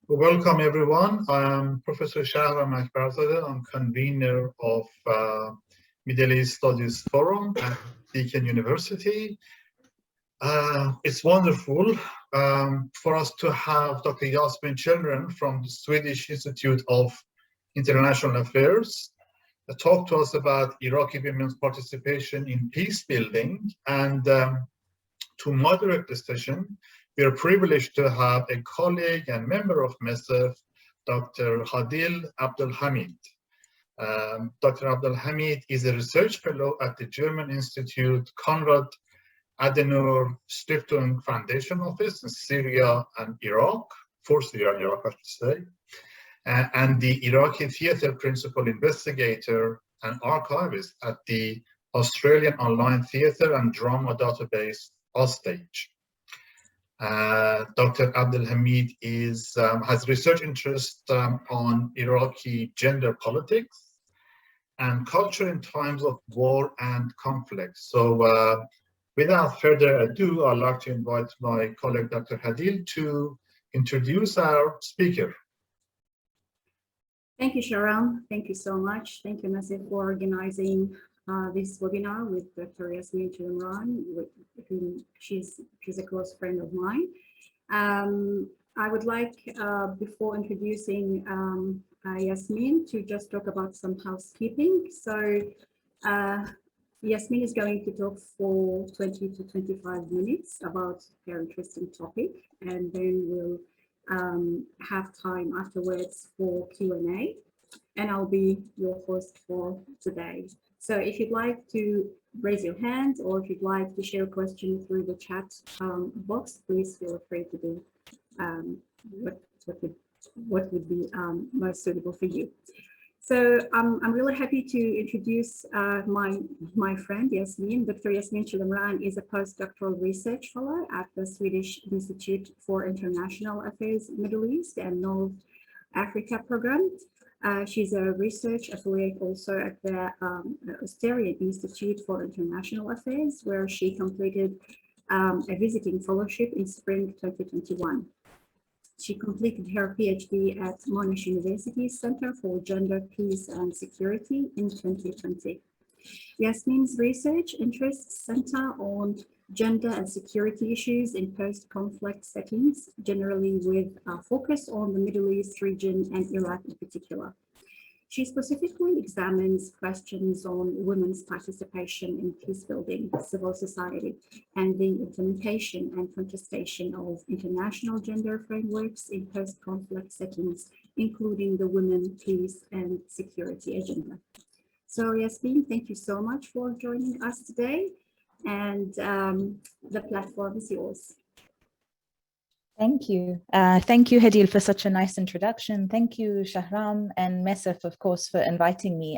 Welcome everyone. I am Professor Chilmeran. I'm convener of Middle East Studies Forum at Deakin University. It's wonderful for us to have Dr. Chilmeran from the Swedish Institute of International Affairs talk to us about Iraqi women's participation in peace building. And to moderate this session, we are privileged to have a colleague and member of MESF, Dr. Hadil Abdelhamid. Dr. Abdelhamid is a research fellow at the German Institute Konrad Adenauer Stiftung Foundation Office in Syria and Iraq, for Syria and Iraq, I should say, and the Iraqi Theatre Principal Investigator and Archivist at the Australian Online Theatre and Drama Database, Ausstage. Dr. Abdelhamid has research interest on Iraqi gender politics and culture in times of war and conflict. So without further ado, I'd like to invite my colleague, Dr. Hadil, to introduce our speaker. Thank you, Sharon. Thank you so much. Thank you, Messi, for organizing this webinar with Dr. Chilmeran, with whom she's a close friend of mine. I would like, before introducing Yasmin, to just talk about some housekeeping. So Yasmin is going to talk for 20 to 25 minutes about her interesting topic, and then we'll have time afterwards for Q&A, and I'll be your host for today. So if you'd like to raise your hand, or if you'd like to share a question through the chat box, please feel free to do what would be most suitable for you. So I'm really happy to introduce my friend Yasmin. Dr. Yasmin Chilmeran is a postdoctoral research fellow at the Swedish Institute for International Affairs, Middle East and North Africa program. She's a research affiliate also at the Australian Institute for International Affairs, where she completed a visiting fellowship in spring 2021. She completed her PhD at Monash University Center for Gender, Peace and Security in 2020. Yasmin's research interests center on gender and security issues in post-conflict settings, generally with a focus on the Middle East region and Iraq in particular. She specifically examines questions on women's participation in peacebuilding, civil society, and the implementation and contestation of international gender frameworks in post-conflict settings, including the Women, Peace and Security agenda. So Yasmin, thank you so much for joining us today, and the platform is yours. Thank you. Thank you, Hadil, for such a nice introduction. Thank you, Shahram and Mesef, of course, for inviting me.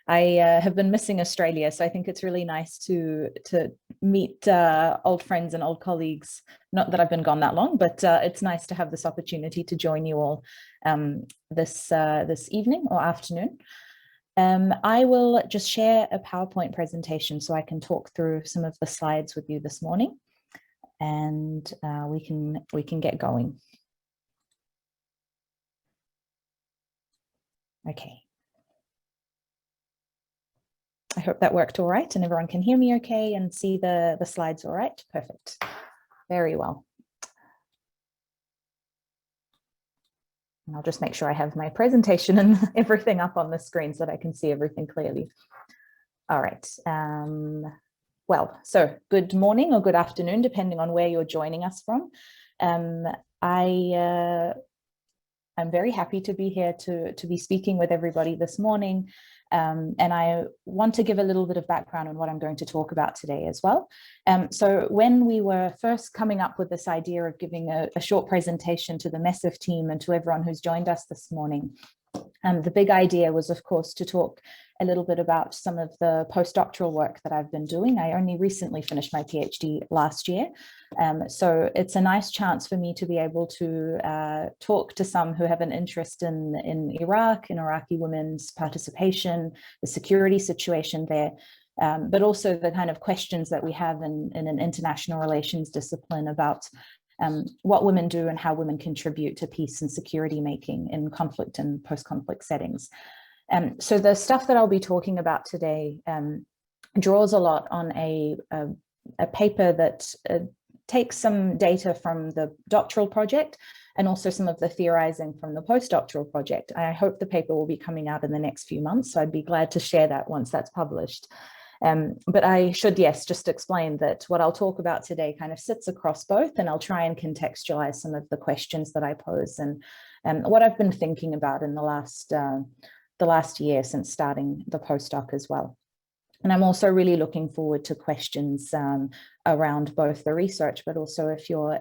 I have been missing Australia, so I think it's really nice to meet old friends and old colleagues. Not that I've been gone that long, but it's nice to have this opportunity to join you all this evening or afternoon. I will just share a PowerPoint presentation so I can talk through some of the slides with you this morning, and we can get going. Okay. I hope that worked all right and everyone can hear me okay and see the slides all right. Perfect. Very well. And I'll just make sure I have my presentation and everything up on the screen so that I can see everything clearly. All right. Well, so good morning or good afternoon, depending on where you're joining us from. I'm very happy to be here to be speaking with everybody this morning. And I want to give a little bit of background on what I'm going to talk about today as well. So when we were first coming up with this idea of giving a short presentation to the MESF team and to everyone who's joined us this morning, the big idea was, of course, to talk a little bit about some of the postdoctoral work that I've been doing. I only recently finished my PhD last year. So it's a nice chance for me to be able to talk to some who have an interest in Iraq, in Iraqi women's participation, the security situation there, but also the kind of questions that we have in an international relations discipline about what women do and how women contribute to peace and security making in conflict and post-conflict settings. So the stuff that I'll be talking about today draws a lot on a paper that takes some data from the doctoral project and also some of the theorizing from the postdoctoral project. I hope the paper will be coming out in the next few months, so I'd be glad to share that once that's published. But I should, yes, just explain that what I'll talk about today kind of sits across both, and I'll try and contextualize some of the questions that I pose and what I've been thinking about in the last year since starting the postdoc as well. And I'm also really looking forward to questions around both the research, but also if you're,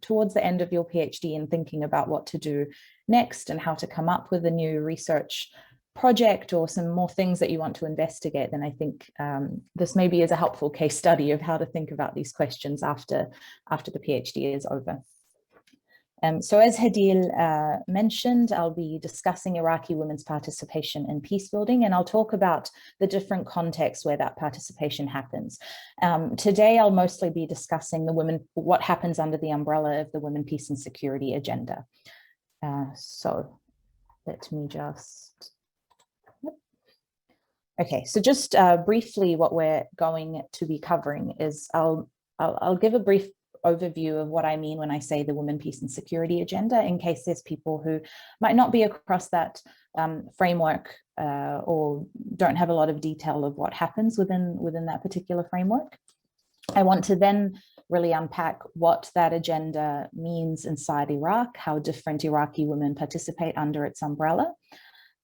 towards the end of your PhD and thinking about what to do next and how to come up with a new research project or some more things that you want to investigate, then I think this maybe is a helpful case study of how to think about these questions after the PhD is over. So as Hadil mentioned, I'll be discussing Iraqi women's participation in peacebuilding, and I'll talk about the different contexts where that participation happens. Today, I'll mostly be discussing what happens under the umbrella of the Women, Peace and Security agenda. So let me just... Okay, so just briefly what we're going to be covering is I'll give a brief overview of what I mean when I say the Women, Peace and Security agenda, in case there's people who might not be across that framework or don't have a lot of detail of what happens within that particular framework. I want to then really unpack what that agenda means inside Iraq, how different Iraqi women participate under its umbrella.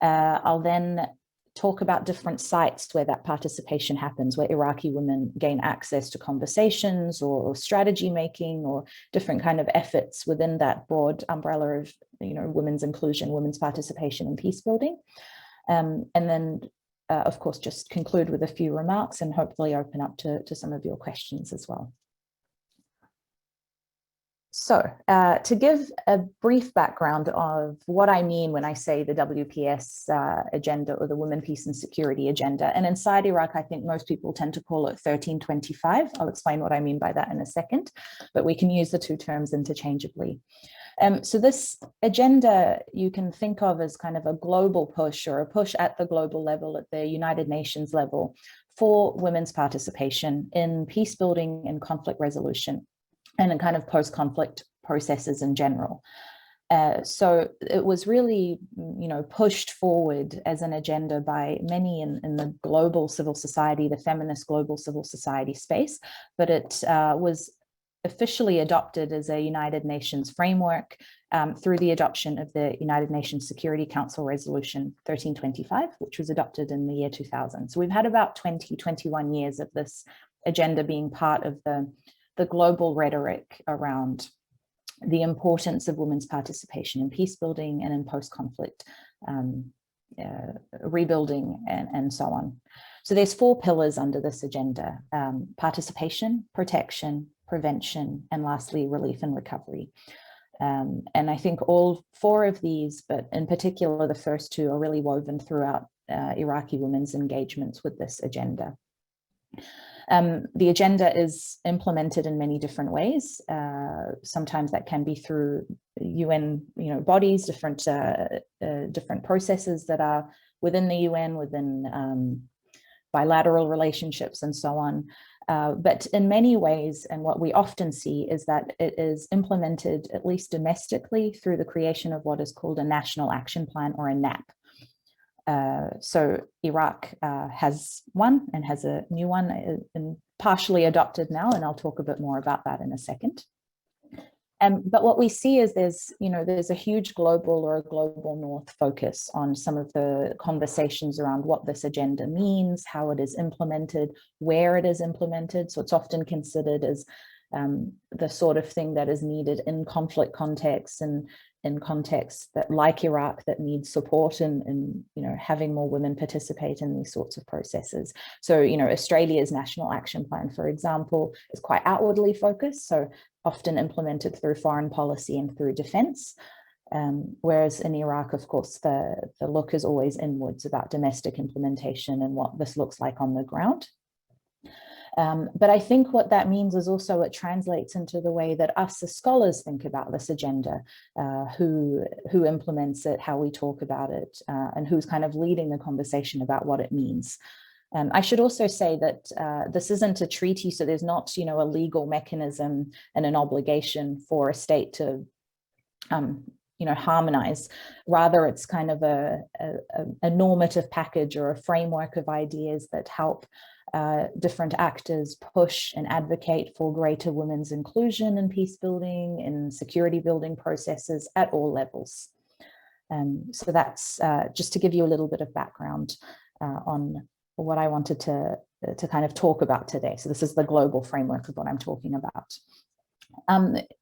I'll then talk about different sites where that participation happens, where Iraqi women gain access to conversations or strategy making or different kind of efforts within that broad umbrella of women's inclusion, women's participation in peacebuilding. And then, of course, just conclude with a few remarks and hopefully open up to some of your questions as well. So to give a brief background of what I mean when I say the WPS agenda or the Women, Peace and Security agenda, and inside Iraq, I think most people tend to call it 1325. I'll explain what I mean by that in a second, but we can use the two terms interchangeably. So this agenda you can think of as kind of a global push or a push at the global level, at the United Nations level, for women's participation in peace building and conflict resolution, and in kind of post-conflict processes in general. So it was really, pushed forward as an agenda by many in the global civil society, the feminist global civil society space, but it was officially adopted as a United Nations framework through the adoption of the United Nations Security Council Resolution 1325, which was adopted in the year 2000. So we've had about 21 years of this agenda being part of the global rhetoric around the importance of women's participation in peace building and in post-conflict rebuilding and so on. So there's 4 pillars under this agenda: participation, protection, prevention, and lastly, relief and recovery. And I think all 4 of these, but in particular, the first 2 are really woven throughout Iraqi women's engagements with this agenda. The agenda is implemented in many different ways. Sometimes that can be through UN, bodies, different processes that are within the UN, within bilateral relationships and so on. But in many ways, and what we often see is that it is implemented, at least domestically, through the creation of what is called a National Action Plan, or a NAP. So Iraq has one and has a new one and partially adopted now, and I'll talk a bit more about that in a second. But what we see is there's a huge global or a global north focus on some of the conversations around what this agenda means, how it is implemented, where it is implemented. So it's often considered as the sort of thing that is needed in conflict contexts and in contexts that, like Iraq, that needs support and having more women participate in these sorts of processes. So Australia's National Action Plan, for example, is quite outwardly focused, so often implemented through foreign policy and through defense. Whereas in Iraq, of course, the look is always inwards about domestic implementation and what this looks like on the ground. But I think what that means is also it translates into the way that us as scholars think about this agenda, who implements it, how we talk about it, and who's kind of leading the conversation about what it means. I should also say that this isn't a treaty, so there's not, a legal mechanism and an obligation for a state to, harmonize. Rather, it's kind of a normative package or a framework of ideas that help different actors push and advocate for greater women's inclusion in peace building, in security building processes at all levels. So that's just to give you a little bit of background on what I wanted to kind of talk about today. So this is the global framework of what I'm talking about.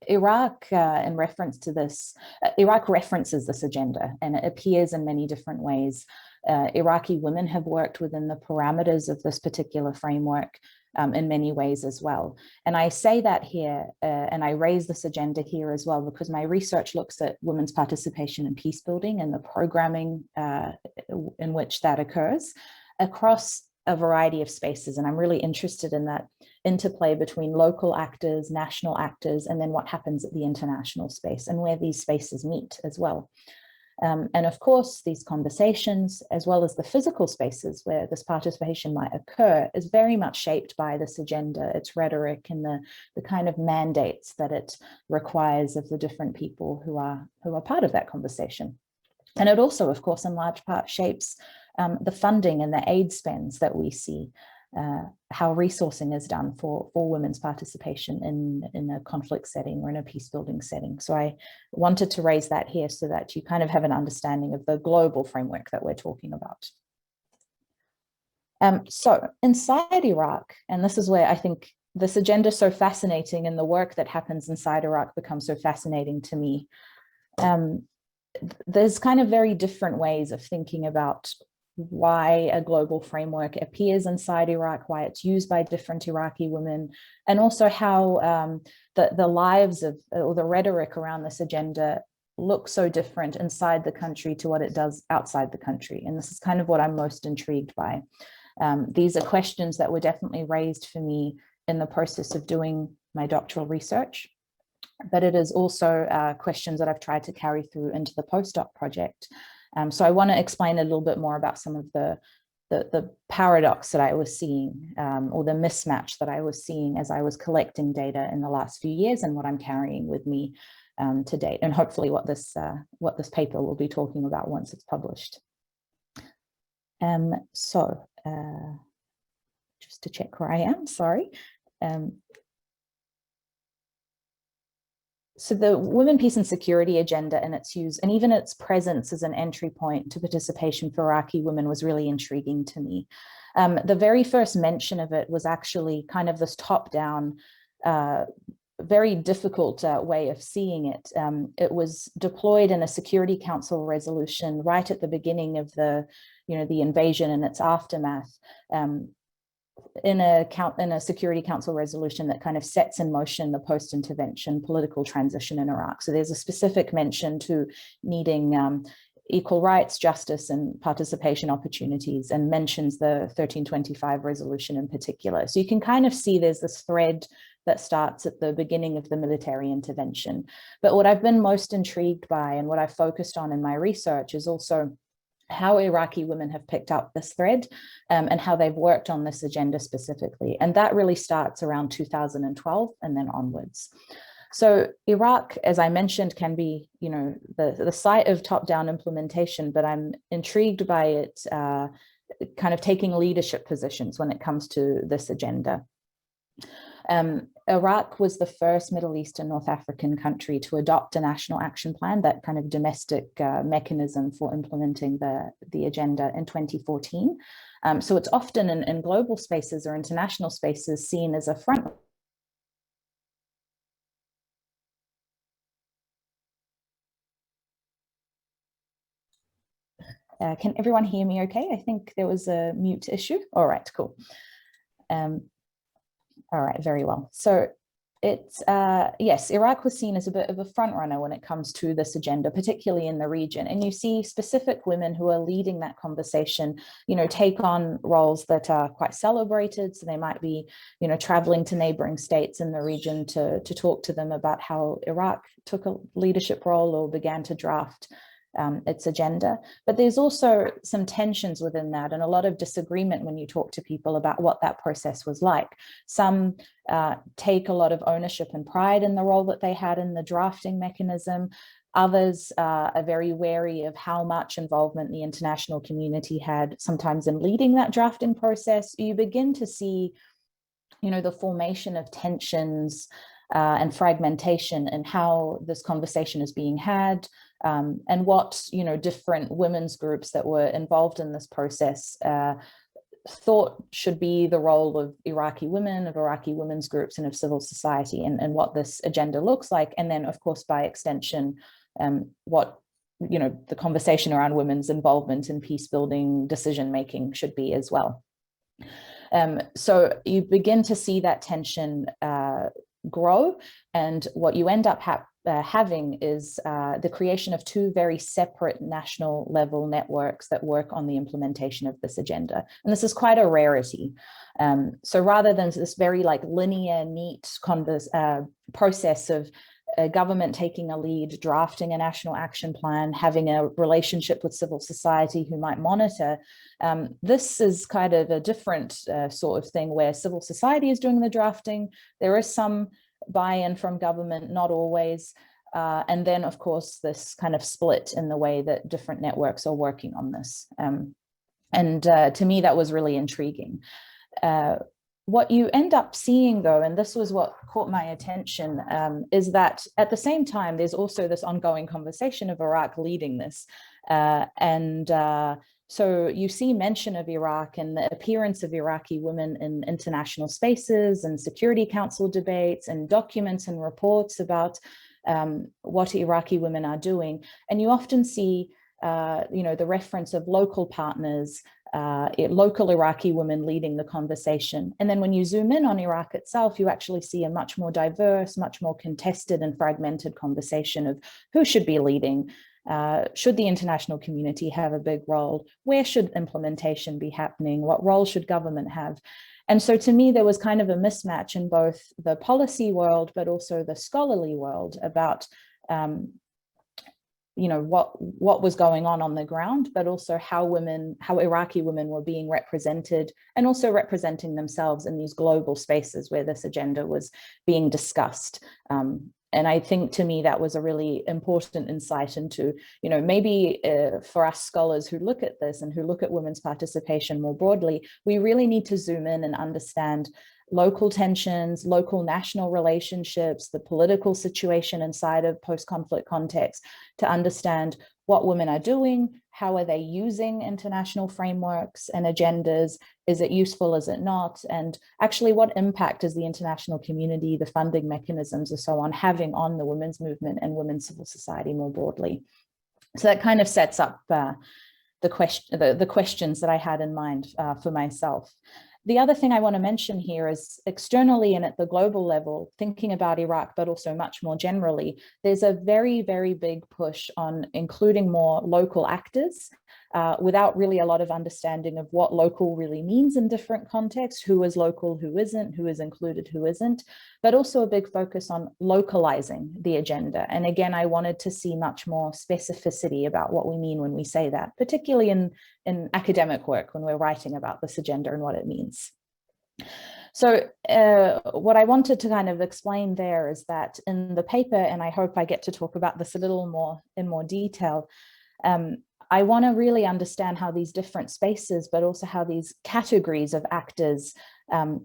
Iraq, in reference to this, Iraq references this agenda, and it appears in many different ways. Iraqi women have worked within the parameters of this particular framework in many ways as well. And I say that here, and I raise this agenda here as well, because my research looks at women's participation in peace building and the programming in which that occurs across a variety of spaces. And I'm really interested in that interplay between local actors, national actors, and then what happens at the international space and where these spaces meet as well. And of course, these conversations, as well as the physical spaces where this participation might occur, is very much shaped by this agenda, its rhetoric, and the kind of mandates that it requires of the different people who are part of that conversation. And it also, of course, in large part shapes the funding and the aid spends that we see, how resourcing is done for women's participation in a conflict setting or in a peace building setting. So I wanted to raise that here so that you kind of have an understanding of the global framework that we're talking about. So inside Iraq, and this is where I think this agenda is so fascinating and the work that happens inside Iraq becomes so fascinating to me. There's kind of very different ways of thinking about why a global framework appears inside Iraq, why it's used by different Iraqi women, and also how the lives of, or the rhetoric around this agenda looks so different inside the country to what it does outside the country. And this is kind of what I'm most intrigued by. These are questions that were definitely raised for me in the process of doing my doctoral research, but it is also questions that I've tried to carry through into the postdoc project. So I want to explain a little bit more about some of the paradox that I was seeing, or the mismatch that I was seeing as I was collecting data in the last few years, and what I'm carrying with me to date, and hopefully what this paper will be talking about once it's published. So just to check where I am, sorry. So the Women, Peace and Security agenda and its use, and even its presence as an entry point to participation for Iraqi women, was really intriguing to me. The very first mention of it was actually kind of this top-down, very difficult way of seeing it. It was deployed in a Security Council resolution right at the beginning of the invasion and its aftermath. In a Security Council resolution that kind of sets in motion the post-intervention political transition in Iraq. So there's a specific mention to needing equal rights, justice, and participation opportunities, and mentions the 1325 resolution in particular. So you can kind of see there's this thread that starts at the beginning of the military intervention. But what I've been most intrigued by, and what I've focused on in my research, is also how Iraqi women have picked up this thread and how they've worked on this agenda specifically. And that really starts around 2012 and then onwards. So Iraq, as I mentioned, can be, the site of top-down implementation, but I'm intrigued by it kind of taking leadership positions when it comes to this agenda. Iraq was the first Middle East and North African country to adopt a national action plan, that kind of domestic mechanism for implementing the agenda, in 2014. So it's often in global spaces or international spaces seen as a front. Can everyone hear me okay? I think there was a mute issue. All right, cool. All right, very well. So yes, Iraq was seen as a bit of a front runner when it comes to this agenda, particularly in the region. And you see specific women who are leading that conversation, take on roles that are quite celebrated. So they might be, traveling to neighboring states in the region to talk to them about how Iraq took a leadership role or began to draft its agenda. But there's also some tensions within that and a lot of disagreement when you talk to people about what that process was like. Some take a lot of ownership and pride in the role that they had in the drafting mechanism. Others are very wary of how much involvement the international community had sometimes in leading that drafting process. You begin to see, the formation of tensions and fragmentation and how this conversation is being had, and what different women's groups that were involved in this process thought should be the role of Iraqi women, of Iraqi women's groups, and of civil society, and what this agenda looks like. And then, of course, by extension, what the conversation around women's involvement in peace-building decision-making should be as well. So you begin to see that tension grow, and what you end up having is the creation of two very separate national level networks that work on the implementation of this agenda. And this is quite a rarity. So rather than this very linear, neat process of a government taking a lead, drafting a national action plan, having a relationship with civil society who might monitor, this is kind of a different sort of thing where civil society is doing the drafting. There is some buy-in from government, not always. And then, of course, this kind of split in the way that different networks are working on this. And to me, that was really intriguing. What you end up seeing, though, and this was what caught my attention, is that at the same time, there's also this ongoing conversation of Iraq leading this. So you see mention of Iraq and the appearance of Iraqi women in international spaces and Security Council debates and documents and reports about what Iraqi women are doing. And you often see, the reference of local partners, local Iraqi women leading the conversation. And then when you zoom in on Iraq itself, you actually see a much more diverse, much more contested and fragmented conversation of who should be leading. Should the international community have a big role? Where should implementation be happening? What role should government have? And so to me, there was kind of a mismatch in both the policy world, but also the scholarly world about what was going on the ground, but also how Iraqi women were being represented and also representing themselves in these global spaces where this agenda was being discussed. And I think to me, that was a really important insight into, maybe for us scholars who look at this and who look at women's participation more broadly, we really need to zoom in and understand local tensions, local national relationships, the political situation inside of post-conflict context to understand what women are doing, how are they using international frameworks and agendas, is it useful, is it not, and actually what impact is the international community, the funding mechanisms and so on having on the women's movement and women's civil society more broadly. So that kind of sets up the questions that I had in mind for myself. The other thing I want to mention here is externally and at the global level, thinking about Iraq, but also much more generally, there's a very, very big push on including more local actors without really a lot of understanding of what local really means in different contexts, who is local, who isn't, who is included, who isn't, but also a big focus on localizing the agenda. And again, I wanted to see much more specificity about what we mean when we say that, particularly in academic work when we're writing about this agenda and what it means. So what I wanted to kind of explain there is that in the paper, and I hope I get to talk about this a little more in more detail, I want to really understand how these different spaces, but also how these categories of actors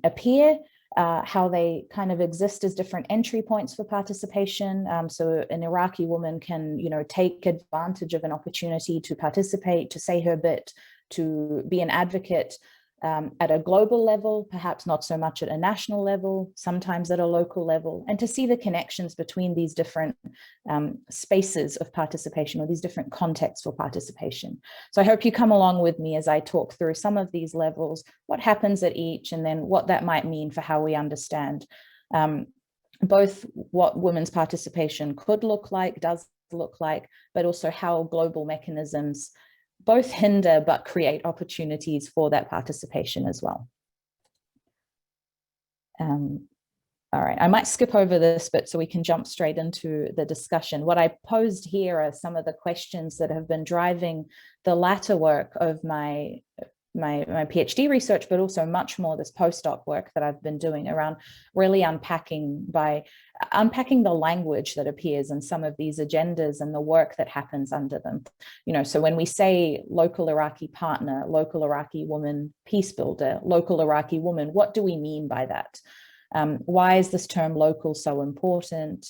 appear, how they kind of exist as different entry points for participation. So an Iraqi woman can, take advantage of an opportunity to participate, to say her bit, to be an advocate at a global level, perhaps not so much at a national level, sometimes at a local level, and to see the connections between these different spaces of participation or these different contexts for participation. So I hope you come along with me as I talk through some of these levels, what happens at each, and then what that might mean for how we understand both what women's participation could look like, does look like, but also how global mechanisms both hinder but create opportunities for that participation as well. All right, I might skip over this bit so we can jump straight into the discussion. What I posed here are some of the questions that have been driving the latter work of my PhD research, but also much more this postdoc work that I've been doing around really unpacking the language that appears in some of these agendas and the work that happens under them. You know, so when we say local Iraqi partner, local Iraqi woman, peace builder, local Iraqi woman, what do we mean by that? Why is this term local so important?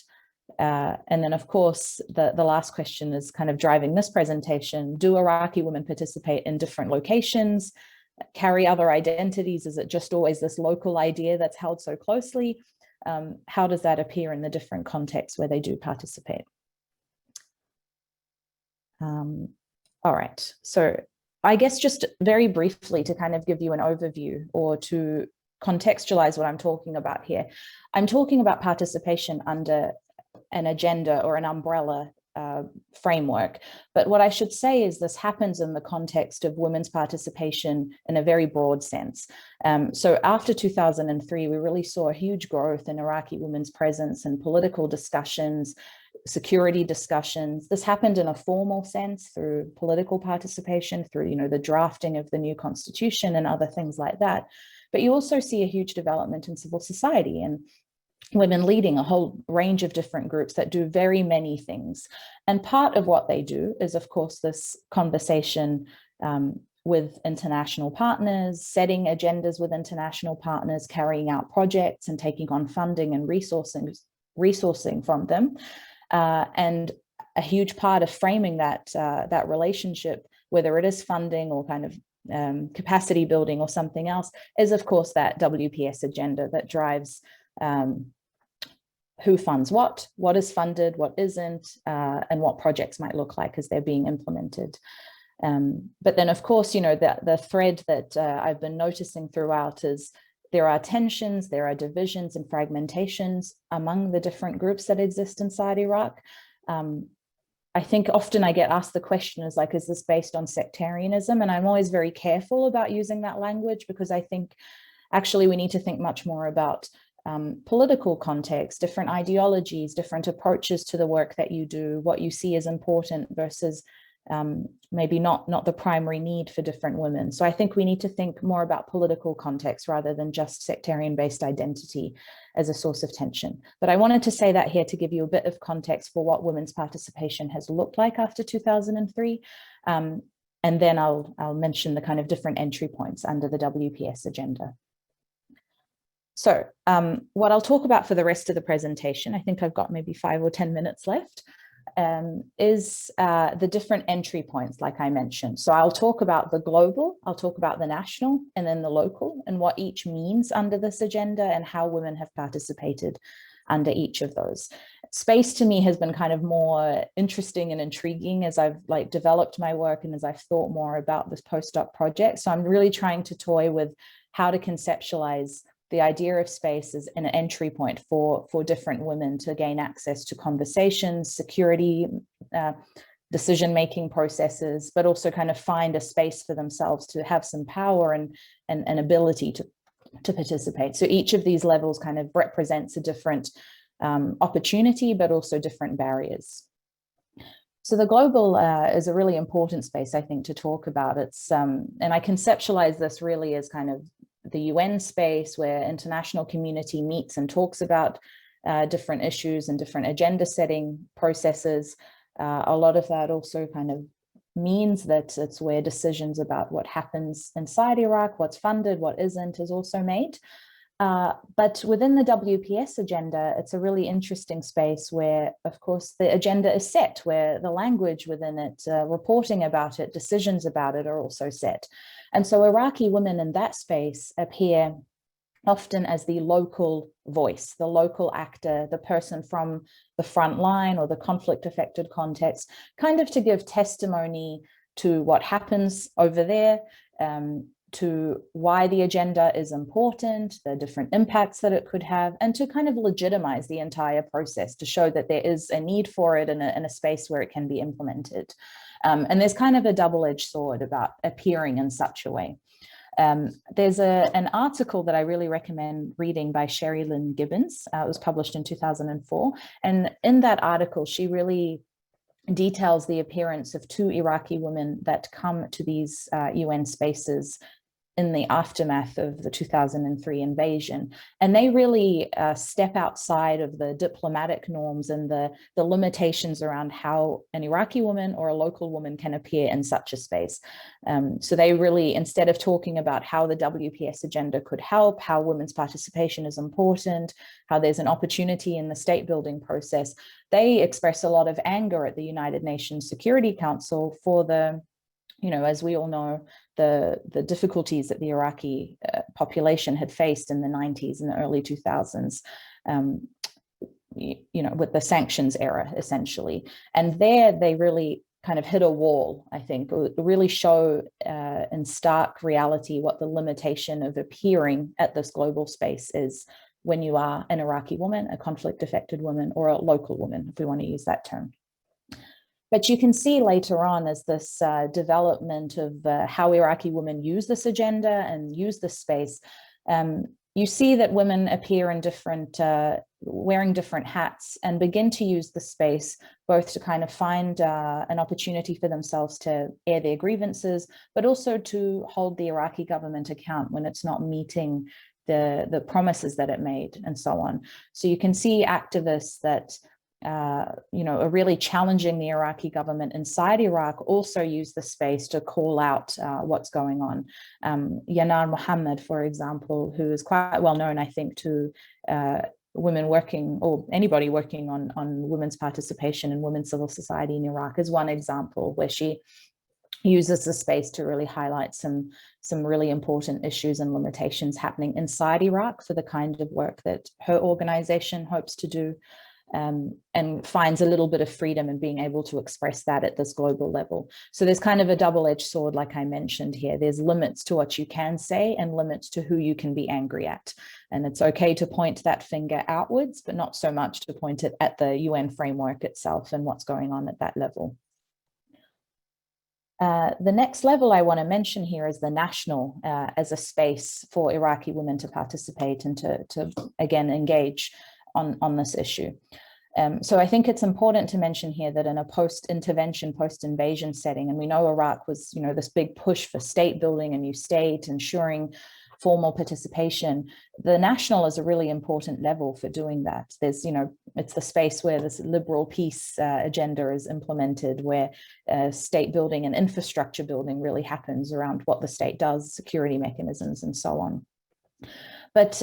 And then, of course, the last question is kind of driving this presentation. Do Iraqi women participate in different locations, carry other identities? Is it just always this local idea that's held so closely? How does that appear in the different contexts where they do participate? All right, so I guess just very briefly to kind of give you an overview or to contextualize what I'm talking about here. I'm talking about participation under an agenda or an umbrella framework. But what I should say is this happens in the context of women's participation in a very broad sense. So after 2003, we really saw a huge growth in Iraqi women's presence in political discussions, security discussions. This happened in a formal sense through political participation, through, you know, the drafting of the new constitution and other things like that. But you also see a huge development in civil society and women leading a whole range of different groups that do very many things. And part of what they do is, of course, this conversation with international partners, setting agendas with international partners, carrying out projects and taking on funding and resourcing from them. And a huge part of framing that relationship, whether it is funding or kind of capacity building or something else, is of course that WPS agenda that drives who funds what is funded, what isn't, and what projects might look like as they're being implemented. But then of course, you know, the thread that I've been noticing throughout is there are tensions, there are divisions and fragmentations among the different groups that exist inside Iraq. I think often I get asked the question is like, is this based on sectarianism? And I'm always very careful about using that language because I think actually we need to think much more about political context, different ideologies, different approaches to the work that you do, what you see as important versus maybe not the primary need for different women. So I think we need to think more about political context rather than just sectarian-based identity as a source of tension. But I wanted to say that here to give you a bit of context for what women's participation has looked like after 2003. And then I'll mention the kind of different entry points under the WPS agenda. So what I'll talk about for the rest of the presentation, I think I've got maybe 5 or 10 minutes left, is the different entry points, like I mentioned. So I'll talk about the global, I'll talk about the national, and then the local, and what each means under this agenda and how women have participated under each of those. Space to me has been kind of more interesting and intriguing as I've like developed my work and as I've thought more about this postdoc project. So I'm really trying to toy with how to conceptualize the idea of space as an entry point for different women to gain access to conversations, security, decision-making processes, but also kind of find a space for themselves to have some power and ability to participate. So each of these levels kind of represents a different opportunity, but also different barriers. So the global is a really important space, I think, to talk about. It's and I conceptualize this really as kind of the UN space where international community meets and talks about different issues and different agenda setting processes. A lot of that also kind of means that it's where decisions about what happens inside Iraq, what's funded, what isn't, is also made. But within the WPS agenda, it's a really interesting space where, of course, the agenda is set, where the language within it, reporting about it, decisions about it are also set. And so Iraqi women in that space appear often as the local voice, the local actor, the person from the front line or the conflict affected context, kind of to give testimony to what happens over there, to why the agenda is important, the different impacts that it could have, and to kind of legitimize the entire process to show that there is a need for it in a space where it can be implemented. And there's kind of a double-edged sword about appearing in such a way. There's an article that I really recommend reading by Sherry Lynn Gibbons. It was published in 2004. And in that article, she really details the appearance of 2 Iraqi women that come to these UN spaces in the aftermath of the 2003 invasion. And they really step outside of the diplomatic norms and the limitations around how an Iraqi woman or a local woman can appear in such a space. So they really, instead of talking about how the WPS agenda could help, how women's participation is important, how there's an opportunity in the state building process, they express a lot of anger at the United Nations Security Council for the, as we all know, the difficulties that the Iraqi population had faced in the 90s and the early 2000s, with the sanctions era, essentially. And there they really kind of hit a wall, I think, really show in stark reality what the limitation of appearing at this global space is when you are an Iraqi woman, a conflict-affected woman, or a local woman, if we want to use that term. But you can see later on as this development of how Iraqi women use this agenda and use this space, you see that women appear in different, wearing different hats and begin to use the space both to kind of find an opportunity for themselves to air their grievances, but also to hold the Iraqi government account when it's not meeting the promises that it made and so on. So you can see activists that are really challenging the Iraqi government inside Iraq also use the space to call out what's going on. Yanar Mohammed, for example, who is quite well known, I think, to women working, or anybody working on women's participation in women's civil society in Iraq, is one example where she uses the space to really highlight some really important issues and limitations happening inside Iraq for the kind of work that her organization hopes to do. And finds a little bit of freedom in being able to express that at this global level. So there's kind of a double-edged sword, like I mentioned here. There's limits to what you can say and limits to who you can be angry at. And it's okay to point that finger outwards, but not so much to point it at the UN framework itself and what's going on at that level. The next level I want to mention here is the national as a space for Iraqi women to participate and to again, engage on this issue. So I think it's important to mention here that in a post-intervention, post-invasion setting, and we know Iraq was, this big push for state building, a new state, ensuring formal participation, the national is a really important level for doing that. There's, it's the space where this liberal peace agenda is implemented, where state building and infrastructure building really happens around what the state does, security mechanisms, and so on. But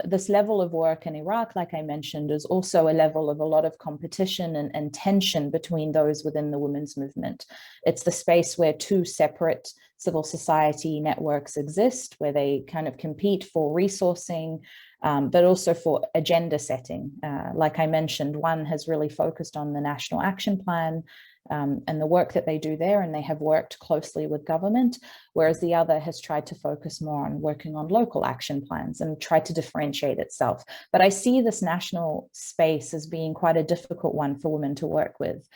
this level of work in Iraq, like I mentioned, is also a level of a lot of competition and tension between those within the women's movement. It's the space where 2 separate civil society networks exist, where they kind of compete for resourcing, but also for agenda setting. Like I mentioned, one has really focused on the National Action Plan and the work that they do there, and they have worked closely with government, whereas the other has tried to focus more on working on local action plans and tried to differentiate itself. But I see this national space as being quite a difficult one for women to work with.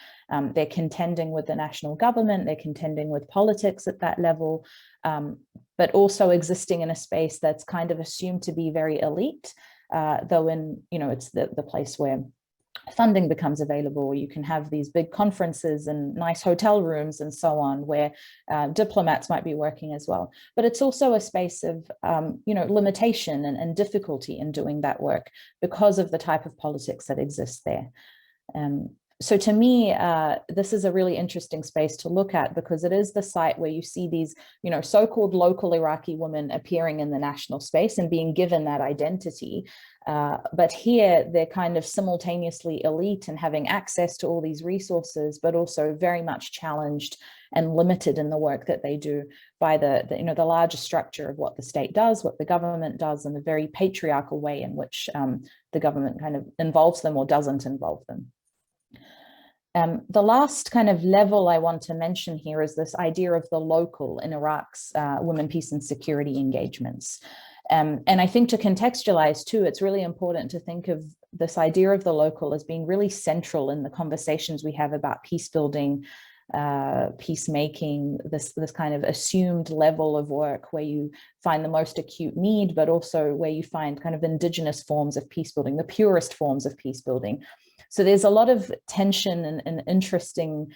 They're contending with the national government, they're contending with politics at that level, but also existing in a space that's kind of assumed to be very elite, though it's the place where funding becomes available. You can have these big conferences and nice hotel rooms and so on, where diplomats might be working as well. But it's also a space of, limitation and difficulty in doing that work because of the type of politics that exists there. So to me, this is a really interesting space to look at, because it is the site where you see these, so-called local Iraqi women appearing in the national space and being given that identity. But here they're kind of simultaneously elite and having access to all these resources, but also very much challenged and limited in the work that they do by the larger structure of what the state does, what the government does, and the very patriarchal way in which the government kind of involves them or doesn't involve them. The last kind of level I want to mention here is this idea of the local in Iraq's women, peace and security engagements. And I think to contextualize too, it's really important to think of this idea of the local as being really central in the conversations we have about peace building, peacemaking, this kind of assumed level of work where you find the most acute need, but also where you find kind of indigenous forms of peace building, the purest forms of peace building. So there's a lot of tension and interesting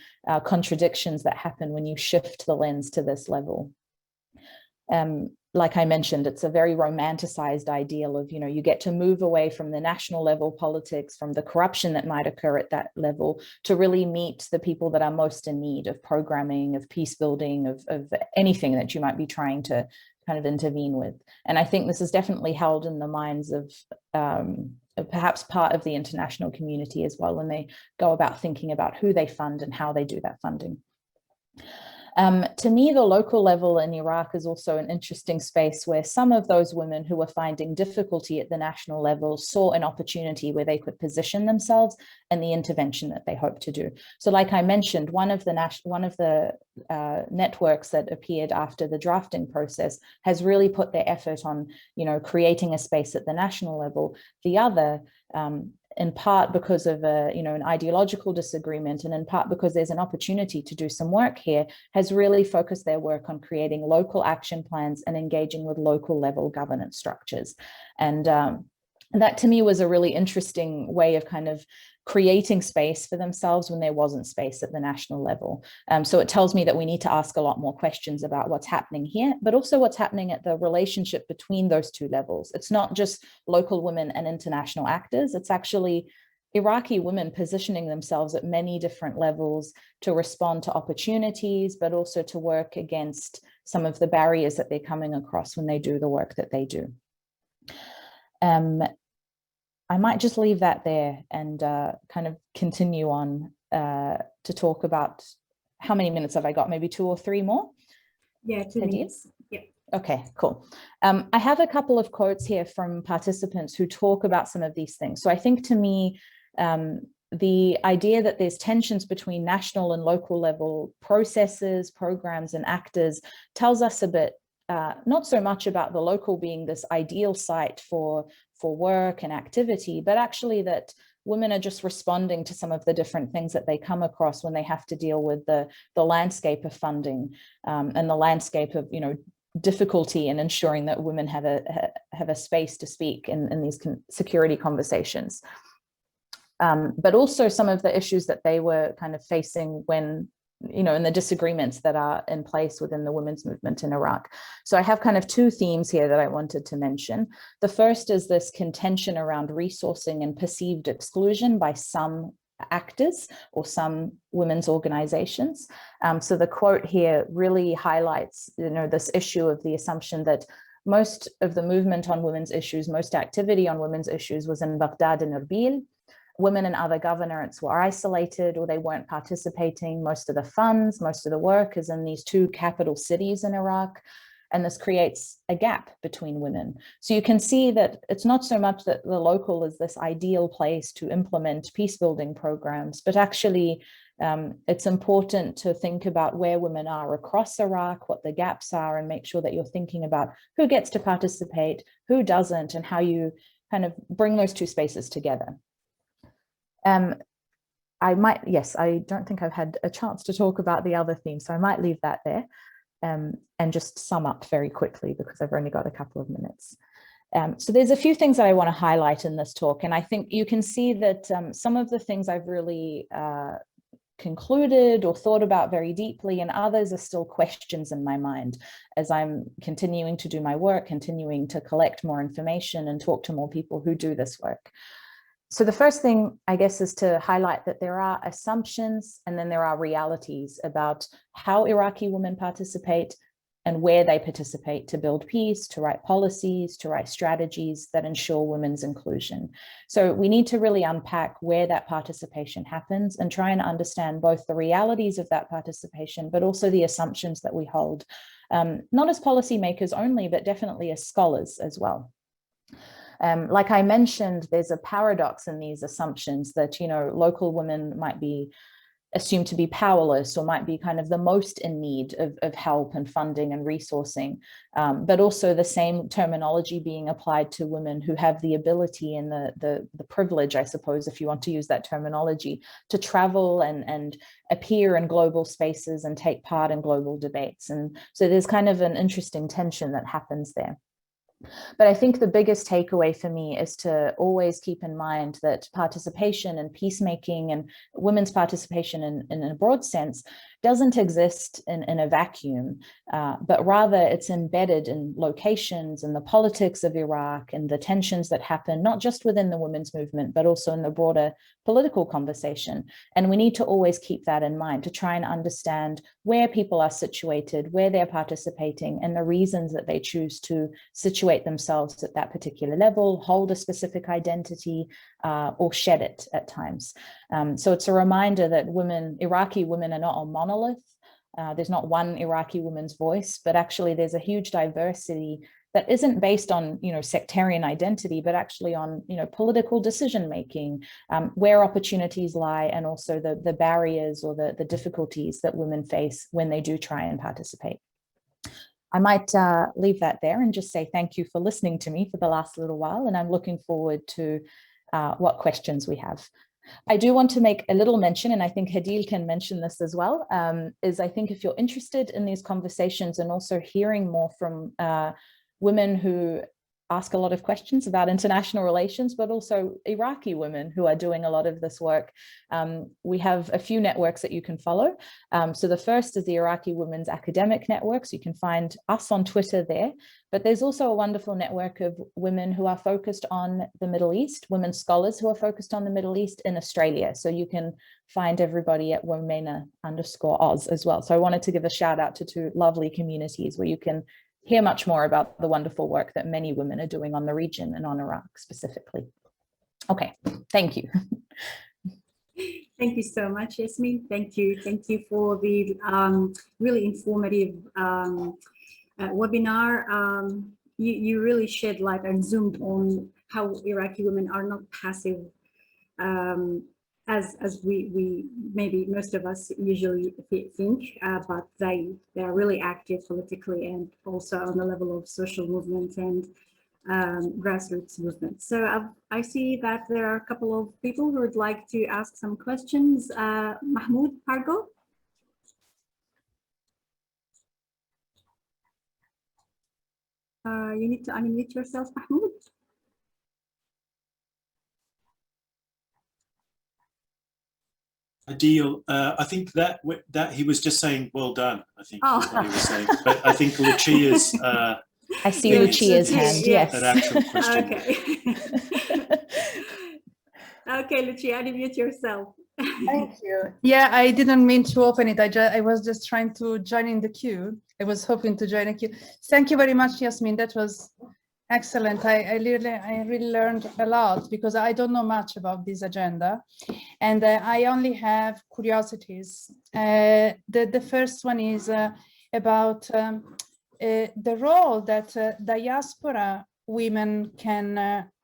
contradictions that happen when you shift the lens to this level. Like I mentioned, it's a very romanticized ideal of, you know, you get to move away from the national level politics, from the corruption that might occur at that level, to really meet the people that are most in need of programming, of peace building, of anything that you might be trying to kind of intervene with. And I think this is definitely held in the minds of perhaps part of the international community as well, when they go about thinking about who they fund and how they do that funding. To me, the local level in Iraq is also an interesting space where some of those women who were finding difficulty at the national level saw an opportunity where they could position themselves and the intervention that they hope to do. So like I mentioned, one of the networks that appeared after the drafting process has really put their effort on, you know, creating a space at the national level. The other, in part because of an ideological disagreement, and in part because there's an opportunity to do some work here, has really focused their work on creating local action plans and engaging with local level governance structures. And that to me was a really interesting way of kind of creating space for themselves when there wasn't space at the national level. So it tells me that we need to ask a lot more questions about what's happening here, but also what's happening at the relationship between those two levels. It's not just local women and international actors, it's actually Iraqi women positioning themselves at many different levels to respond to opportunities, but also to work against some of the barriers that they're coming across when they do the work that they do. I might just leave that there and kind of continue on to talk about, how many minutes have I got? Maybe 2 or 3 more? Yeah, 2 minutes. Yeah. Okay, cool. I have a couple of quotes here from participants who talk about some of these things. So I think to me, the idea that there's tensions between national and local level processes, programs, and actors tells us a bit, not so much about the local being this ideal site for work and activity, but actually that women are just responding to some of the different things that they come across when they have to deal with the landscape of funding and the landscape of, you know, difficulty in ensuring that women have a space to speak in these security conversations. But also some of the issues that they were kind of facing when, you know, and the disagreements that are in place within the women's movement in Iraq. So I have kind of 2 themes here that I wanted to mention. The first is this contention around resourcing and perceived exclusion by some actors or some women's organizations. So the quote here really highlights, you know, this issue of the assumption that most of the movement on women's issues, most activity on women's issues was in Baghdad and Erbil. Women and other governorates were isolated or they weren't participating. Most of the funds, most of the work is in these 2 capital cities in Iraq. And this creates a gap between women. So you can see that it's not so much that the local is this ideal place to implement peace building programs, but actually it's important to think about where women are across Iraq, what the gaps are, and make sure that you're thinking about who gets to participate, who doesn't, and how you kind of bring those 2 spaces together. I don't think I've had a chance to talk about the other theme, so I might leave that there and just sum up very quickly because I've only got a couple of minutes. So there's a few things that I want to highlight in this talk, and I think you can see that some of the things I've really concluded or thought about very deeply, and others are still questions in my mind as I'm continuing to do my work, continuing to collect more information and talk to more people who do this work. So the first thing, I guess, is to highlight that there are assumptions and then there are realities about how Iraqi women participate and where they participate to build peace, to write policies, to write strategies that ensure women's inclusion. So we need to really unpack where that participation happens and try and understand both the realities of that participation, but also the assumptions that we hold, not as policymakers only, but definitely as scholars as well. Like I mentioned, there's a paradox in these assumptions that, you know, local women might be assumed to be powerless or might be kind of the most in need of help and funding and resourcing, but also the same terminology being applied to women who have the ability and the privilege, I suppose, if you want to use that terminology, to travel and appear in global spaces and take part in global debates. And so there's kind of an interesting tension that happens there. But I think the biggest takeaway for me is to always keep in mind that participation and peacemaking and women's participation in a broad sense doesn't exist in a vacuum, but rather it's embedded in locations and the politics of Iraq and the tensions that happen, not just within the women's movement, but also in the broader political conversation. And we need to always keep that in mind to try and understand where people are situated, where they're participating, and the reasons that they choose to situate themselves at that particular level, hold a specific identity, or shed it at times. So it's a reminder that Iraqi women are not a monolith. There's not one Iraqi woman's voice, but actually there's a huge diversity that isn't based on, sectarian identity, but actually on, political decision-making, where opportunities lie, and also the barriers or the difficulties that women face when they do try and participate. I might leave that there and just say thank you for listening to me for the last little while, and I'm looking forward to what questions we have. I do want to make a little mention, and I think Hadil can mention this as well, is I think if you're interested in these conversations and also hearing more from women who ask a lot of questions about international relations, but also Iraqi women who are doing a lot of this work. We have a few networks that you can follow. So the first is the Iraqi Women's Academic Network. So you can find us on Twitter there, but there's also a wonderful network of women who are focused on the Middle East, women scholars who are focused on the Middle East in Australia. So you can find everybody at Womena_Oz as well. So I wanted to give a shout out to two lovely communities where you can hear much more about the wonderful work that many women are doing on the region and on Iraq specifically. Okay, thank you. Thank you so much, Yasmin. Thank you. Thank you for the really informative webinar. You really shed light and zoomed on how Iraqi women are not passive, as we maybe most of us usually think, but they are really active politically and also on the level of social movement and grassroots movement. So I see that there are a couple of people who would like to ask some questions. Mahmoud Pargo. You need to unmute yourself, Mahmoud. Adil, I think that he was just saying, well done, I think is what he was saying. But I think Lucia's... I see Lucia's hand, yes. An actual question. Okay. Okay, Lucia, unmute yourself. Thank you. Yeah, I didn't mean to open it. I was just trying to join in the queue. I was hoping to join a queue. Thank you very much, Yasmin. That was excellent. I really learned a lot because I don't know much about this agenda, and I only have curiosities. The first one is about the role that diaspora women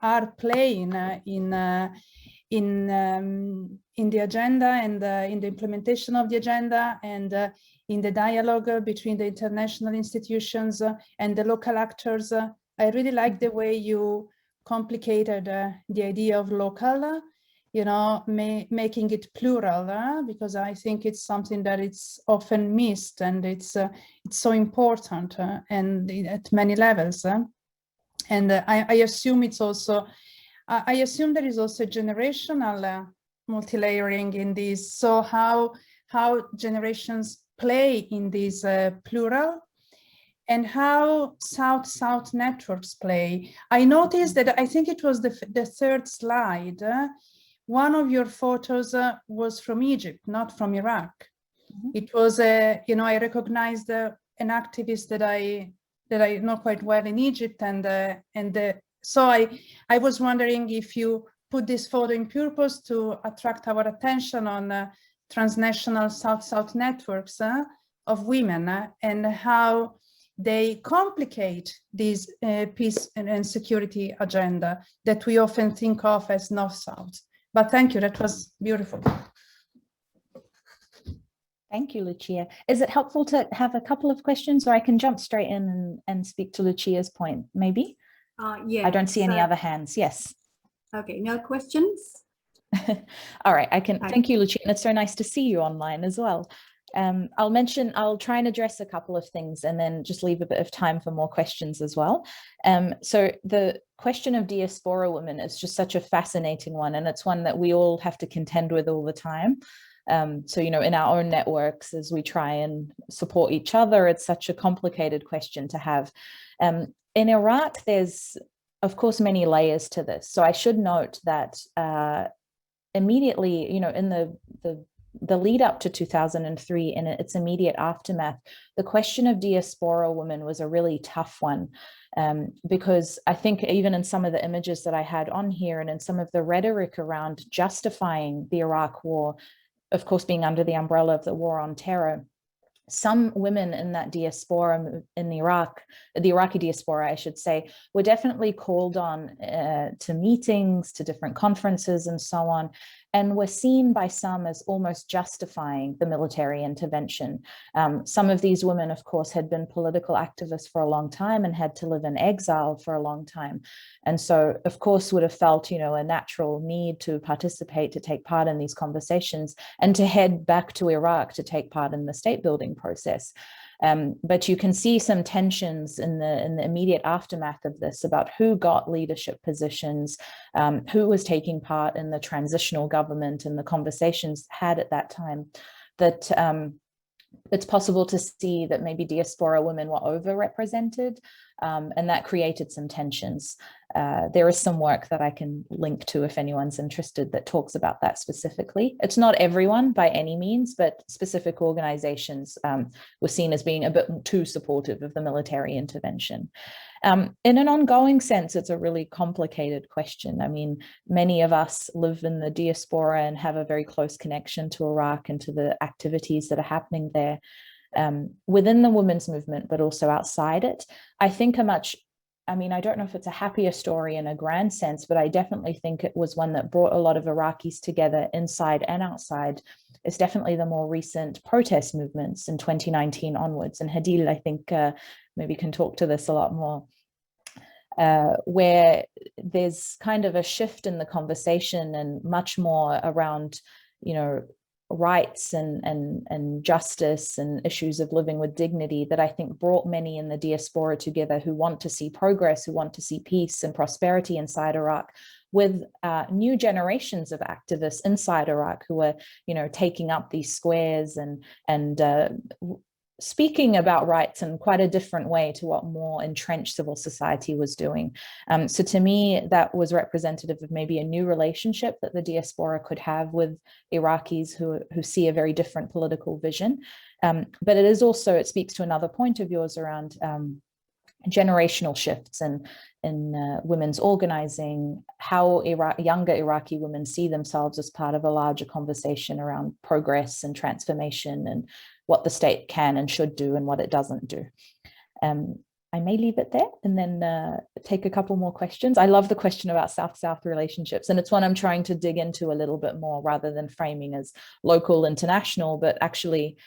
are playing in the agenda and in the implementation of the agenda and in the dialogue between the international institutions and the local actors. I really like the way you complicated the idea of local, making it plural, because I think it's something that it's often missed, and it's so important and at many levels. And I assume it's also, I assume there is also generational multi-layering in this. So how generations play in this plural, and how South-South networks play. I noticed that, I think it was the third slide, one of your photos was from Egypt, not from Iraq. Mm-hmm. It was, I recognized an activist that I know quite well in Egypt, so I was wondering if you put this photo in purpose to attract our attention on transnational South-South networks of women and how they complicate this peace and security agenda that we often think of as North-South. But thank you, that was beautiful. Thank you, Lucia. Is it helpful to have a couple of questions, or I can jump straight in and speak to Lucia's point, maybe? Yeah. I don't see any other hands. Yes. Okay, no questions? All right, I can. Thank you, Lucia. And it's so nice to see you online as well. I'll try and address a couple of things and then just leave a bit of time for more questions as well. So the question of diaspora women is just such a fascinating one, and it's one that we all have to contend with all the time. So, you know, in our own networks, as we try and support each other, it's such a complicated question to have. In Iraq, there's, of course, many layers to this. So I should note that immediately, you know, in the lead up to 2003, in its immediate aftermath, the question of diaspora women was a really tough one, because I think even in some of the images that I had on here and in some of the rhetoric around justifying the Iraq war, of course, being under the umbrella of the war on terror, some women in that diaspora in Iraq, the Iraqi diaspora, I should say, were definitely called on to meetings, to different conferences and so on, and were seen by some as almost justifying the military intervention. Some of these women, of course, had been political activists for a long time and had to live in exile for a long time. And so, of course, would have felt, you know, a natural need to participate, to take part in these conversations and to head back to Iraq to take part in the state building process. But you can see some tensions in the immediate aftermath of this about who got leadership positions, who was taking part in the transitional government and the conversations had at that time, that it's possible to see that maybe diaspora women were overrepresented, and that created some tensions. There is some work that I can link to if anyone's interested that talks about that specifically. It's not everyone by any means, but specific organizations were seen as being a bit too supportive of the military intervention. In an ongoing sense, it's a really complicated question. I mean, many of us live in the diaspora and have a very close connection to Iraq and to the activities that are happening there within the women's movement, but also outside it. I think I don't know if it's a happier story in a grand sense, but I definitely think it was one that brought a lot of Iraqis together inside and outside. It's definitely the more recent protest movements in 2019 onwards. And Hadil, I think, maybe can talk to this a lot more, where there's kind of a shift in the conversation and much more around, you know, rights and justice and issues of living with dignity that I think brought many in the diaspora together who want to see progress, who want to see peace and prosperity inside Iraq, with new generations of activists inside Iraq who are, you know, taking up these squares and speaking about rights in quite a different way to what more entrenched civil society was doing. So to me, that was representative of maybe a new relationship that the diaspora could have with Iraqis who see a very different political vision. But it speaks to another point of yours around generational shifts in women's organizing, how younger Iraqi women see themselves as part of a larger conversation around progress and transformation and what the state can and should do and what it doesn't do. I may leave it there and then take a couple more questions. I love the question about South-South relationships, and it's one I'm trying to dig into a little bit more rather than framing as local, international, but actually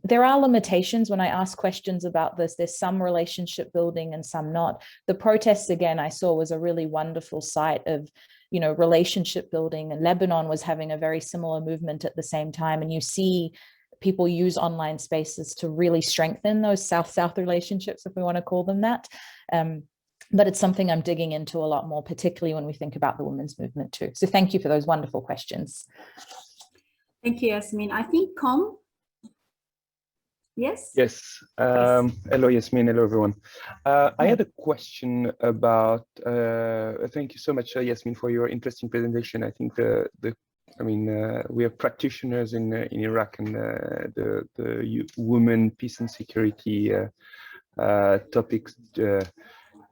there are limitations when I ask questions about this. There's some relationship building and some not. The protests, again, I saw was a really wonderful site of, you know, relationship building, and Lebanon was having a very similar movement at the same time. And you see people use online spaces to really strengthen those South-South relationships, if we want to call them that. But it's something I'm digging into a lot more, particularly when we think about the women's movement too. So thank you for those wonderful questions. Thank you, Yasmin. I think Com. Yes? Yes. Hello, Yasmin. Hello, everyone. I had a question about, thank you so much, Yasmin, for your interesting presentation. I think we have practitioners in Iraq, and the women, peace and security topics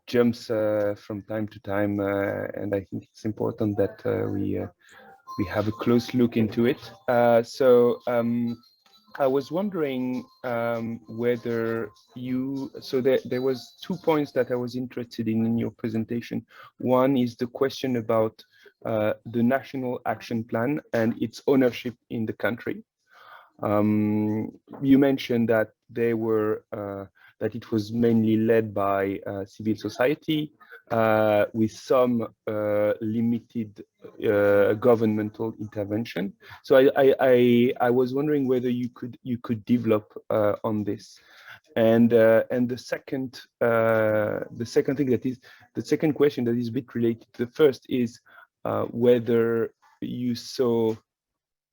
jumps from time to time, and I think it's important that we have a close look into it. I was wondering whether there was 2 points that I was interested in your presentation. One is the question about the National Action Plan and its ownership in the country. You mentioned that they were that it was mainly led by civil society with some limited governmental intervention. So I was wondering whether you could develop on this. And the second thing that is the second question that is a bit related to the first is whether you saw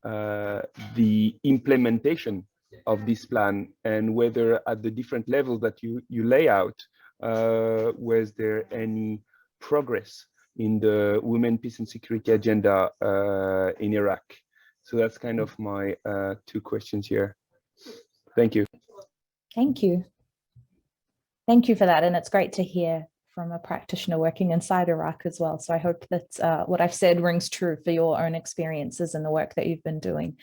the implementation of this plan, and whether at the different levels that you lay out, was there any progress in the women, peace and security agenda in Iraq? So that's kind of my two questions here. Thank you. Thank you. Thank you for that. And it's great to hear from a practitioner working inside Iraq as well. So I hope that what I've said rings true for your own experiences and the work that you've been doing.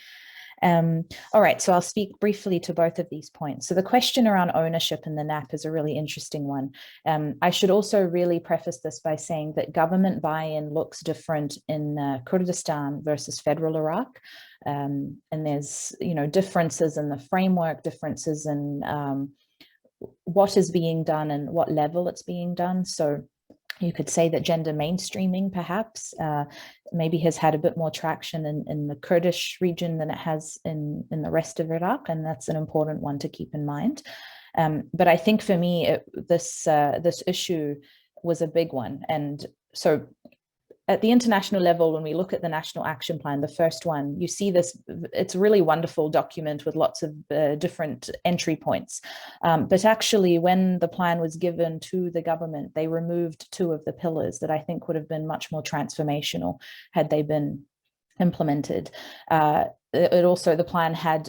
All right, so I'll speak briefly to both of these points. So the question around ownership in the NAP is a really interesting one. I should also really preface this by saying that government buy-in looks different in Kurdistan versus federal Iraq. And there's, differences in the framework, differences in what is being done and what level it's being done. So you could say that gender mainstreaming perhaps maybe has had a bit more traction in the Kurdish region than it has in the rest of Iraq, and that's an important one to keep in mind. But I think for me, this issue was a big one. And so at the international level, when we look at the National Action Plan, the first one, you see this, it's a really wonderful document with lots of different entry points. But actually, when the plan was given to the government, they removed two of the pillars that I think would have been much more transformational had they been implemented. The plan had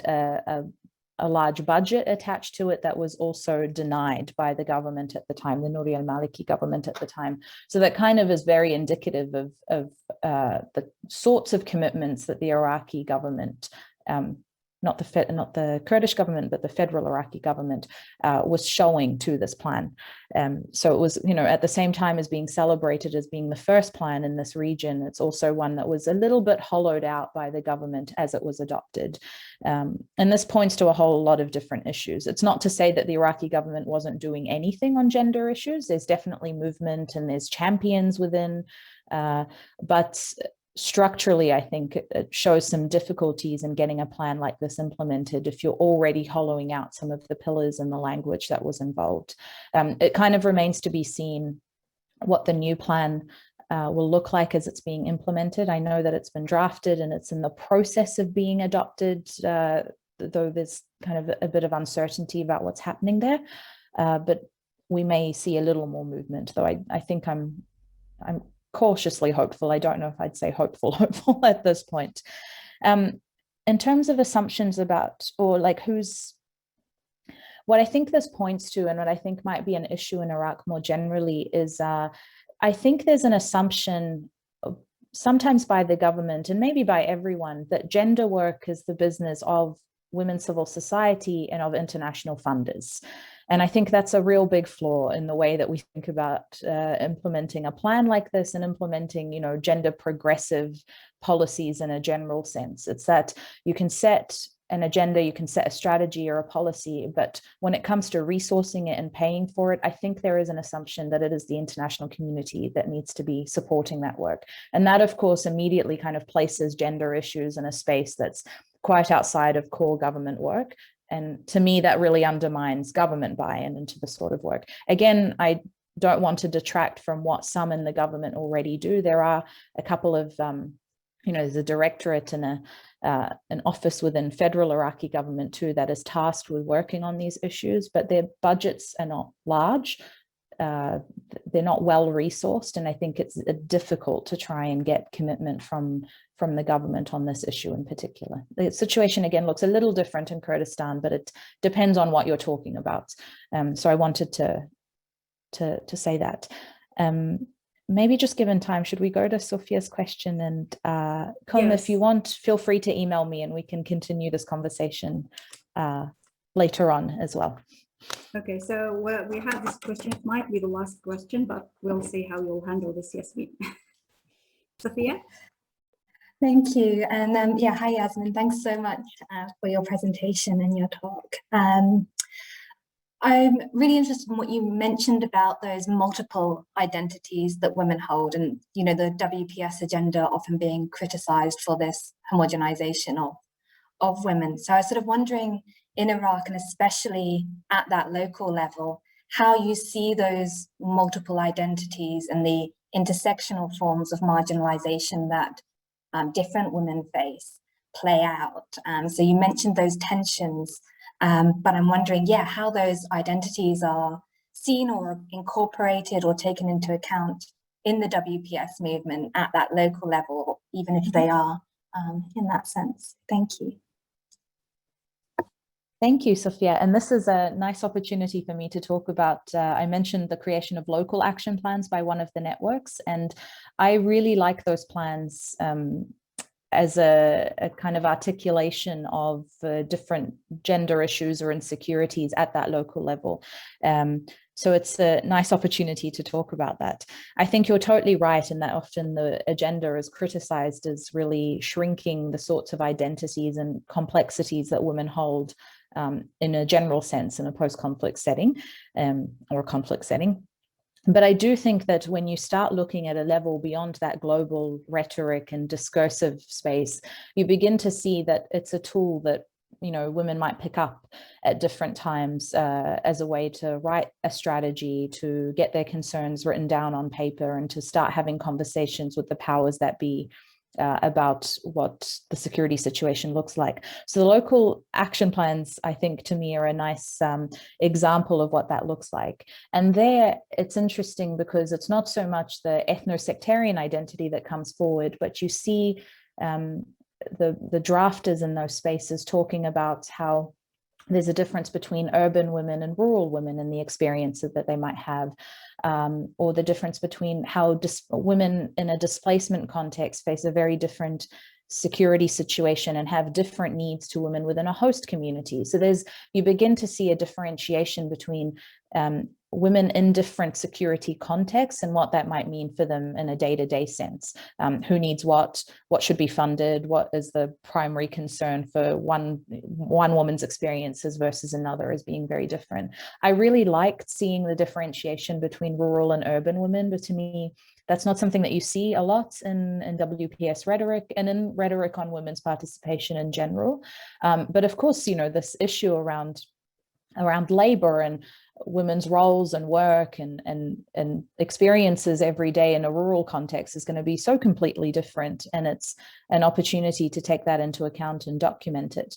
a large budget attached to it that was also denied by the government at the time, the Nouri al-Maliki government at the time. So that kind of is very indicative of the sorts of commitments that the Iraqi government, not the Kurdish government, but the federal Iraqi government was showing to this plan. So it was, at the same time as being celebrated as being the first plan in this region, it's also one that was a little bit hollowed out by the government as it was adopted. And this points to a whole lot of different issues. It's not to say that the Iraqi government wasn't doing anything on gender issues. There's definitely movement and there's champions within, but structurally, I think it shows some difficulties in getting a plan like this implemented if you're already hollowing out some of the pillars and the language that was involved. It kind of remains to be seen what the new plan will look like as it's being implemented. I know that it's been drafted and it's in the process of being adopted, though there's kind of a bit of uncertainty about what's happening there. But we may see a little more movement, though I think I'm cautiously hopeful. I don't know if I'd say hopeful at this point. In terms of assumptions about, or like what I think this points to, and what I think might be an issue in Iraq more generally, is I think there's an assumption sometimes by the government and maybe by everyone that gender work is the business of women's civil society and of international funders. And I think that's a real big flaw in the way that we think about implementing a plan like this and implementing, gender progressive policies in a general sense. It's that you can set an agenda, you can set a strategy or a policy, but when it comes to resourcing it and paying for it, I think there is an assumption that it is the international community that needs to be supporting that work. And that, of course, immediately kind of places gender issues in a space that's quite outside of core government work. And to me, that really undermines government buy-in into the sort of work. Again, I don't want to detract from what some in the government already do. There are a couple of, there's a directorate and an office within federal Iraqi government too that is tasked with working on these issues, but their budgets are not large. They're not well resourced, and I think it's difficult to try and get commitment from the government on this issue in particular. The situation again looks a little different in Kurdistan, but it depends on what you're talking about. So I wanted to say that. Maybe just given time, should we go to Sophia's question? And Colm, Yes. if you want, feel free to email me and we can continue this conversation later on as well. Okay, so we have this question. It might be the last question, but we'll see how you'll handle this, Yasmin. Sophia? Thank you. And yeah, hi Yasmin, thanks so much for your presentation and your talk. I'm really interested in what you mentioned about those multiple identities that women hold, and the WPS agenda often being criticized for this homogenization of women. So I was sort of wondering, in Iraq, and especially at that local level, how you see those multiple identities and the intersectional forms of marginalization that different women face play out. So you mentioned those tensions, but I'm wondering, how those identities are seen or incorporated or taken into account in the WPS movement at that local level, even if they are in that sense. Thank you. Thank you, Sophia. And this is a nice opportunity for me to talk about, I mentioned the creation of local action plans by one of the networks, and I really like those plans as a kind of articulation of different gender issues or insecurities at that local level. So it's a nice opportunity to talk about that. I think you're totally right in that often the agenda is criticized as really shrinking the sorts of identities and complexities that women hold in a general sense in a post-conflict setting or conflict setting. But I do think that when you start looking at a level beyond that global rhetoric and discursive space, you begin to see that it's a tool that women might pick up at different times as a way to write a strategy, to get their concerns written down on paper, and to start having conversations with the powers that be about what the security situation looks like. So the local action plans, I think, to me, are a nice example of what that looks like. And there, it's interesting because it's not so much the ethno-sectarian identity that comes forward, but you see the drafters in those spaces talking about how there's a difference between urban women and rural women and the experiences that they might have, or the difference between how women in a displacement context face a very different security situation and have different needs to women within a host community. So you begin to see a differentiation between women in different security contexts and what that might mean for them in a day-to-day sense. Who needs what should be funded, what is the primary concern for one woman's experiences versus another as being very different. I really liked seeing the differentiation between rural and urban women, but to me, that's not something that you see a lot in WPS rhetoric and in rhetoric on women's participation in general. But of course, this issue around labor and women's roles and work and experiences every day in a rural context is going to be so completely different. And it's an opportunity to take that into account and document it.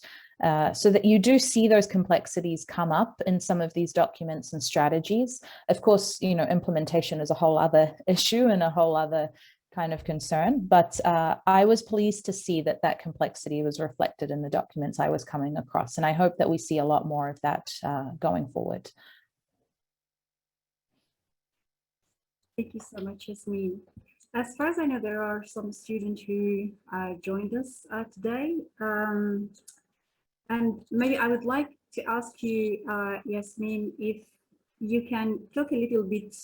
So that you do see those complexities come up in some of these documents and strategies. Of course, implementation is a whole other issue and a whole other kind of concern, but I was pleased to see that complexity was reflected in the documents I was coming across, and I hope that we see a lot more of that going forward. Thank you so much, Yasmin. As far as I know, there are some students who joined us today. And maybe I would like to ask you, Yasmin, if you can talk a little bit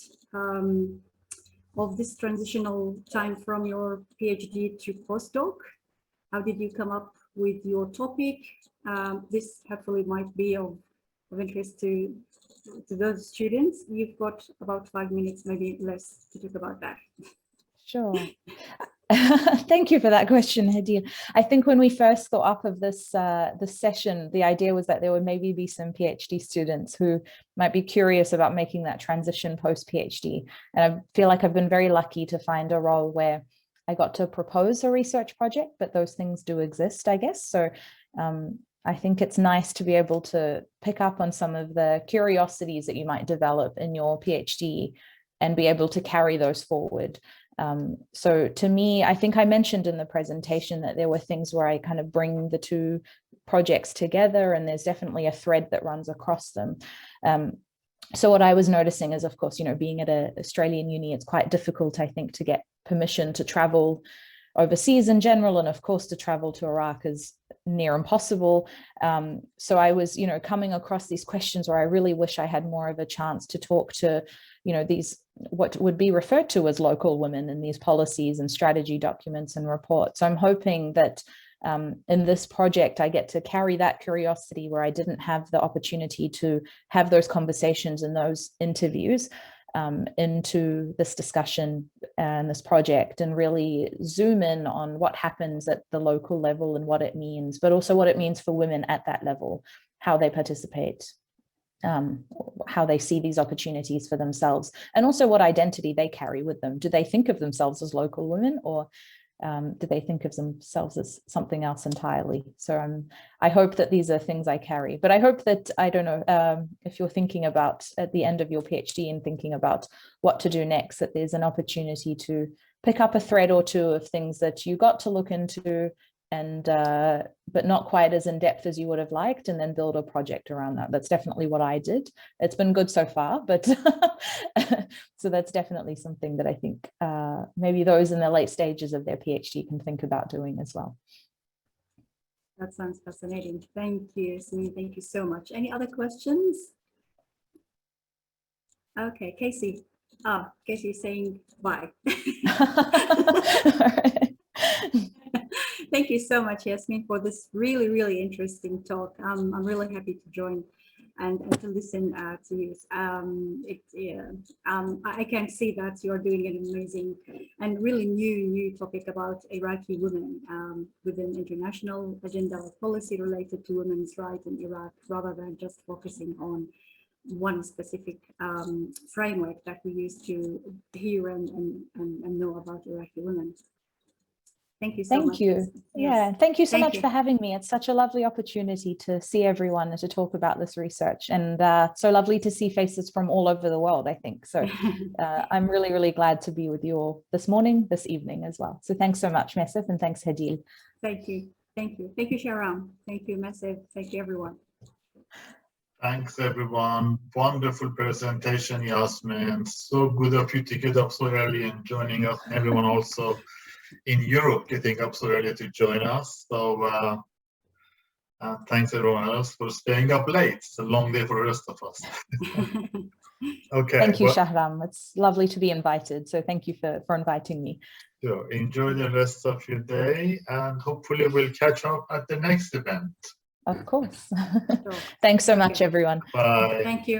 of this transitional time from your PhD to postdoc. How did you come up with your topic? This hopefully might be of interest to those students. You've got about 5 minutes, maybe less, to talk about that. Sure. Thank you for that question, Hadia. I think when we first thought up of this session, the idea was that there would maybe be some PhD students who might be curious about making that transition post-PhD. And I feel like I've been very lucky to find a role where I got to propose a research project, but those things do exist, I guess. So I think it's nice to be able to pick up on some of the curiosities that you might develop in your PhD and be able to carry those forward. So to me, I think I mentioned in the presentation that there were things where I kind of bring the two projects together, and there's definitely a thread that runs across them. So what I was noticing is, of course, being at an Australian uni, it's quite difficult, I think, to get permission to travel overseas in general, and of course to travel to Iraq is near impossible. So I was, you know, coming across these questions where I really wish I had more of a chance to talk to, you know, these, what would be referred to as local women in these policies and strategy documents and reports. So I'm hoping that in this project, I get to carry that curiosity where I didn't have the opportunity to have those conversations and those interviews into this discussion and this project, and really zoom in on what happens at the local level and what it means, but also what it means for women at that level, how they participate, how they see these opportunities for themselves, and also what identity they carry with them. Do they think of themselves as local women, or do they think of themselves as something else entirely? So I hope that these are things I carry, but I hope that, I don't know, if you're thinking about at the end of your PhD and thinking about what to do next, that there's an opportunity to pick up a thread or two of things that you got to look into, and but not quite as in depth as you would have liked, and then build a project around that. That's definitely what I did. It's been good so far, but so that's definitely something that I think maybe those in the late stages of their PhD can think about doing as well. That sounds fascinating. Thank you, Yasmin. Thank you so much. Any other questions? Okay, Casey. Casey's saying bye. Thank you so much, Yasmin, for this really, really interesting talk. I'm really happy to join and to listen to you. I can see that you're doing an amazing and really new topic about Iraqi women within international agenda of policy related to women's rights in Iraq, rather than just focusing on one specific framework that we used to hear and know about Iraqi women. Thank you so much. Thank you. Yes. Yeah, thank you so Thank much you. for having me. It's such a lovely opportunity to see everyone and to talk about this research, and so lovely to see faces from all over the world, I think. So I'm really, really glad to be with you all this morning, this evening as well. So thanks so much, Mesef, and thanks, Hadil. Thank you. Thank you. Thank you, Sharon. Thank you, Mesef. Thank you, everyone. Thanks, everyone. Wonderful presentation, Yasmin. So good of you to get up so early and joining us. Everyone also in Europe getting up so early to join us. So thanks everyone else for staying up late. It's a long day for the rest of us. Okay. Thank you, Shahram. It's lovely to be invited. So thank you for inviting me. So enjoy the rest of your day, and hopefully we'll catch up at the next event. Of course. Sure. Thanks so much, everyone. Bye. Thank you.